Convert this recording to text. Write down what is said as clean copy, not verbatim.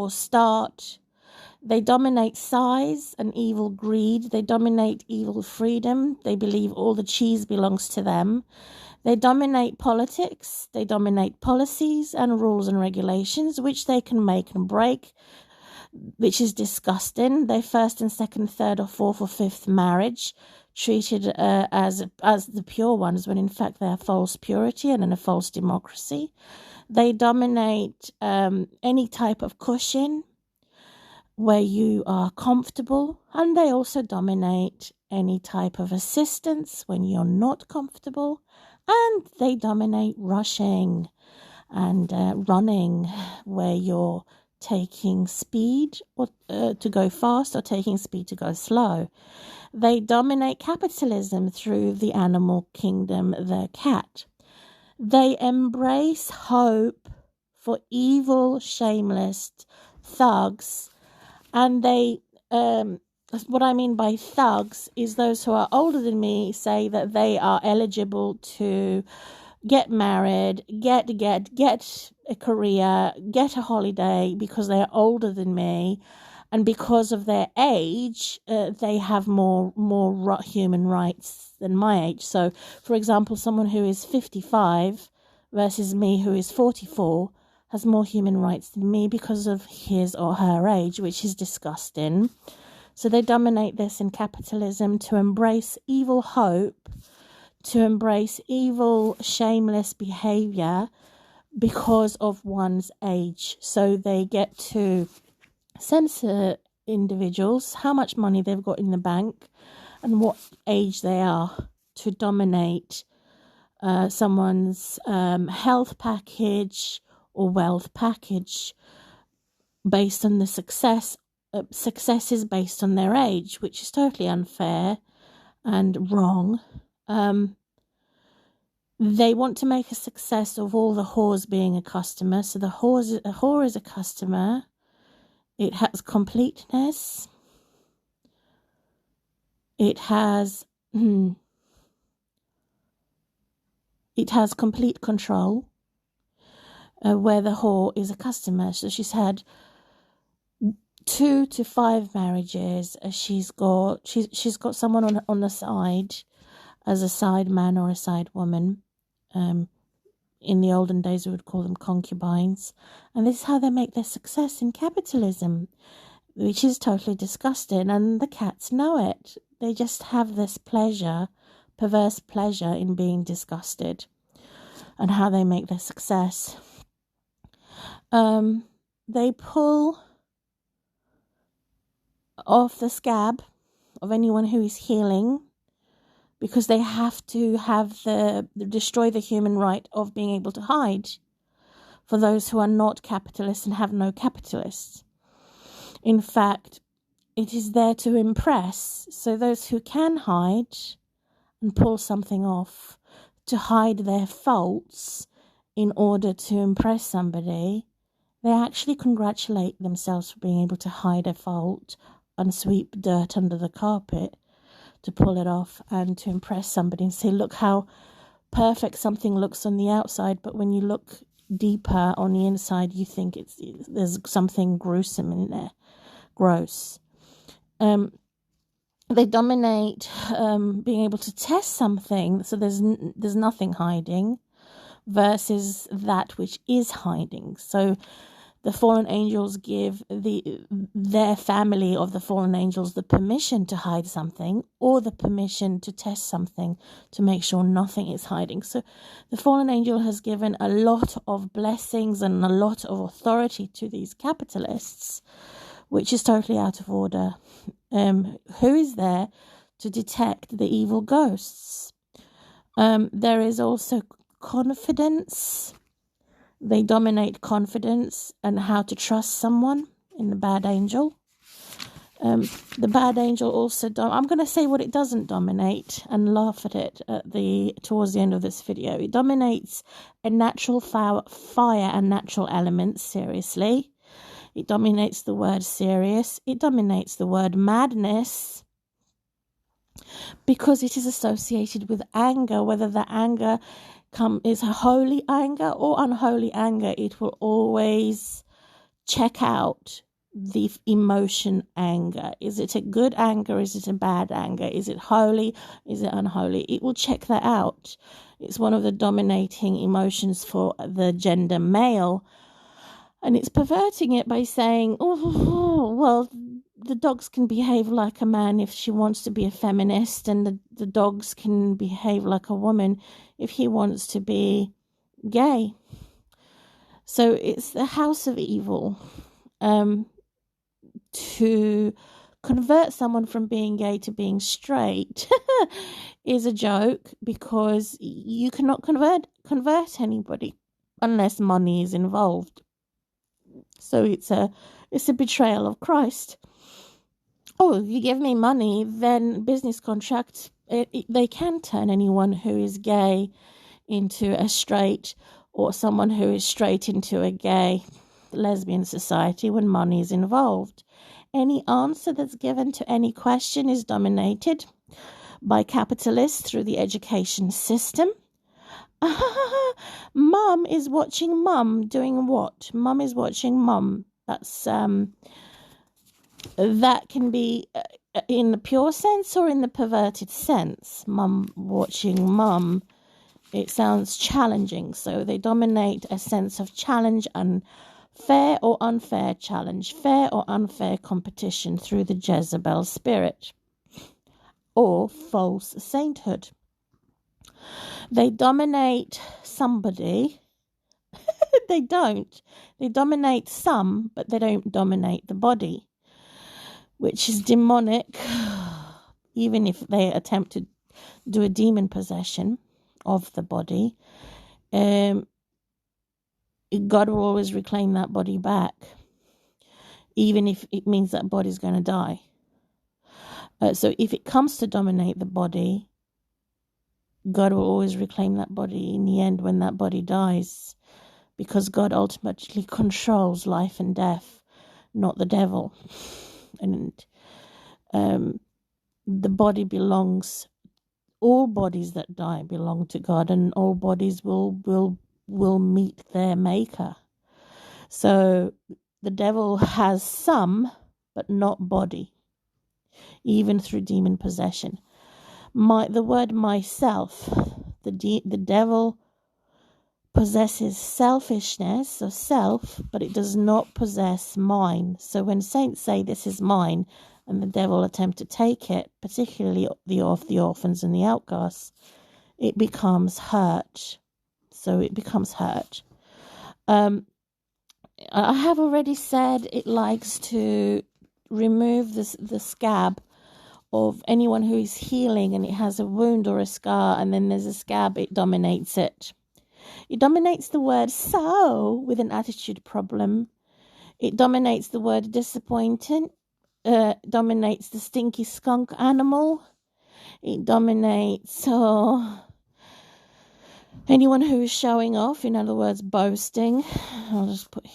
or start. They dominate size and evil greed. They dominate evil freedom. They believe all the cheese belongs to them. They dominate politics. They dominate policies and rules and regulations, which they can make and break, which is disgusting. They first and second, third or fourth or fifth marriage treated as the pure ones, when in fact they are false purity and in a false democracy. They dominate any type of cushion where you are comfortable, and they also dominate any type of assistance when you're not comfortable, and they dominate rushing and running where you're taking speed or to go fast or taking speed to go slow. They dominate capitalism through the animal kingdom, the cat. They embrace hope for evil, shameless thugs. And they, what I mean by thugs is those who are older than me say that they are eligible to get married, get a career, get a holiday because they're older than me. And because of their age, they have more human rights than my age. So, for example, someone who is 55 versus me who is 44 has more human rights than me because of his or her age, which is disgusting. So they dominate this in capitalism to embrace evil hope, to embrace evil, shameless behavior because of one's age. So they get to censor individuals, how much money they've got in the bank and what age they are, to dominate someone's health package or wealth package based on the successes based on their age, which is totally unfair and wrong. They want to make a success of all the whores being a customer. So a whore is a customer. It has completeness. It has complete control. Where the whore is a customer. So she's had 2 to 5 marriages. She's got someone on the side as a side man or a side woman. In the olden days we would call them concubines. And this is how they make their success in capitalism, which is totally disgusting, and the cats know it. They just have this pleasure, perverse pleasure in being disgusted, and how they make their success. They pull off the scab of anyone who is healing because they have to destroy the human right of being able to hide for those who are not capitalists and have no capitalists. In fact, it is there to impress. So those who can hide and pull something off, to hide their faults in order to impress somebody, they actually congratulate themselves for being able to hide a fault and sweep dirt under the carpet to pull it off and to impress somebody and say, look how perfect something looks on the outside, but when you look deeper on the inside, you think there's something gruesome in there, gross. They dominate being able to test something, so there's nothing hiding, versus that which is hiding. So the fallen angels give their family of the fallen angels the permission to hide something, or the permission to test something to make sure nothing is hiding. So the fallen angel has given a lot of blessings and a lot of authority to these capitalists, which is totally out of order. Who is there to detect the evil ghosts? There is also confidence. They dominate confidence and how to trust someone in the bad angel. The bad angel also I'm going to say what it doesn't dominate and laugh at it towards the end of this video. It dominates a natural fire and natural elements, seriously. It dominates the word serious. It dominates the word madness because it is associated with anger. Whether the anger is a holy anger or unholy anger, it will always check out the emotion anger. Is it a good anger? Is it a bad anger? Is it holy? Is it unholy? It will check that out. It's one of the dominating emotions for the gender male. And it's perverting it by saying, oh, well, the dogs can behave like a man if she wants to be a feminist, and the dogs can behave like a woman if he wants to be gay. So it's the house of evil. To convert someone from being gay to being straight is a joke, because you cannot convert anybody unless money is involved. So it's a betrayal of Christ. Oh, if you give me money, then business contracts, they can turn anyone who is gay into a straight, or someone who is straight into a gay lesbian society when money is involved. Any answer that's given to any question is dominated by capitalists through the education system. Mum is watching mum doing what? Mum is watching mum. That's that can be in the pure sense or in the perverted sense. Mum watching mum. It sounds challenging, so they dominate a sense of challenge and fair or unfair challenge, fair or unfair competition through the Jezebel spirit or false sainthood. They dominate somebody. They don't. They dominate some, but they don't dominate the body, which is demonic, even if they attempt to do a demon possession of the body. God will always reclaim that body back, even if it means that body's going to die. So if it comes to dominate the body, God will always reclaim that body in the end when that body dies, because God ultimately controls life and death, not the devil. And the body belongs, all bodies that die belong to God, and all bodies will meet their maker. So the devil has some, but not body, even through demon possession. The word myself, the devil possesses selfishness or self, but it does not possess mine. So when saints say this is mine, and the devil attempt to take it, particularly the orphans and the outcasts, it becomes hurt. So it becomes hurt. I have already said it likes to remove the scab of anyone who is healing, and it has a wound or a scar, and then there's a scab, it dominates it. It dominates the word so with an attitude problem. It dominates the word disappointed. Dominates the stinky skunk animal. It dominates anyone who is showing off, in other words, boasting. I'll just put